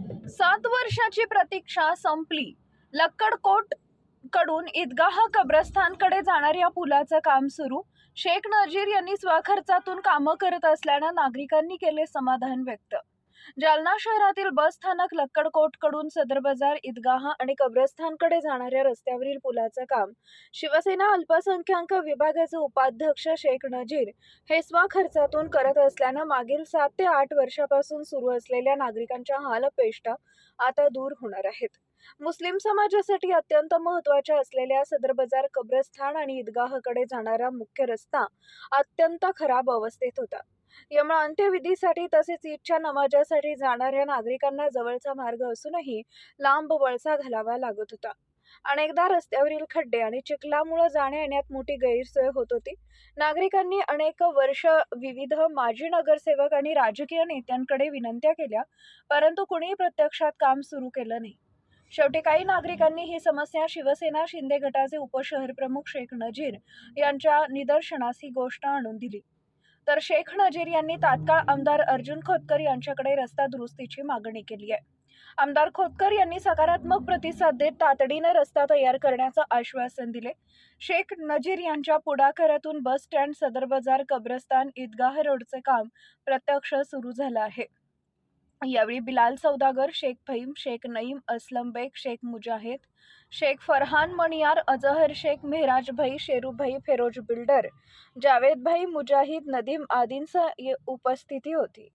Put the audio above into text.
7 वर्षाची प्रतीक्षा संपली. लक्कडकोट कडून ईदगाह कब्रस्तानकडे जाणाऱ्या पुलाचं काम सुरू. शेख नजीर यांनी स्वखर्चातून कामं करत असल्यानं नागरिकांनी केले समाधान व्यक्त. जालना शहरातील बस स्थानक लक्कडकोट कडून सदर बाजार, ईदगाह आणि कब्रस्तानकडे जाणाऱ्या रस्त्यावरील पुलाचं काम शिवसेना अल्पसंख्याक विभागाचे उपाध्यक्ष शेख नजीर हे स्वखर्चातून करत असल्यानं मागील 7 ते 8 वर्षापासून सुरू असलेल्या नागरिकांच्या हालअपेष्टा आता दूर होणार आहेत. मुस्लिम समाजासाठी अत्यंत महत्त्वाच्या असलेल्या सदर बाजार, कब्रस्तान आणि ईदगाहकडे जाणारा मुख्य रस्ता अत्यंत खराब अवस्थेत होता. यामुळे अंत्यविधीसाठी तसेच ईदच्या नमाजासाठी जाणाऱ्या नागरिकांना जवळचा मार्ग असूनही लांब वळसा घालावा लागत होता. अनेकदा रस्त्यावरील खड्डे आणि चिखलामुळे जाण्या येण्यात मोठी गैरसोय होत होती. नागरिकांनी अनेक वर्ष विविध माजी नगरसेवक आणि राजकीय नेत्यांकडे विनंत्या केल्या, परंतु कुणीही प्रत्यक्षात काम सुरू केलं नाही. शेवटी काही नागरिकांनी ही समस्या शिवसेना शिंदे गटाचे उपशहरप्रमुख शेख नजीर यांच्या निदर्शनास ही गोष्ट आणून दिली. तर शेख नजीर यांनी तात्काळ आमदार अर्जुन खोतकर यांच्याकडे रस्ता दुरुस्तीची मागणी केली आहे. आमदार खोतकर यांनी सकारात्मक प्रतिसाद देत तातडीने रस्ता तयार करण्याचं आश्वासन दिले. शेख नजीर यांच्या पुढाकारातून बस स्टँड, सदर बाजार, कब्रस्तान, ईदगाह रोडचे काम प्रत्यक्ष सुरू झालं आहे. यावेळी बिलाल सौदागर, शेख फहीम, शेख नईम, असलम बेग, शेख मुजाहिद, शेख फरहान मणियार, अजहर शेख, मेहराज भाई, शेरू भाई, फेरोज बिल्डर, जावेद भाई, मुजाहिद, नदीम आदींची उपस्थिती होती.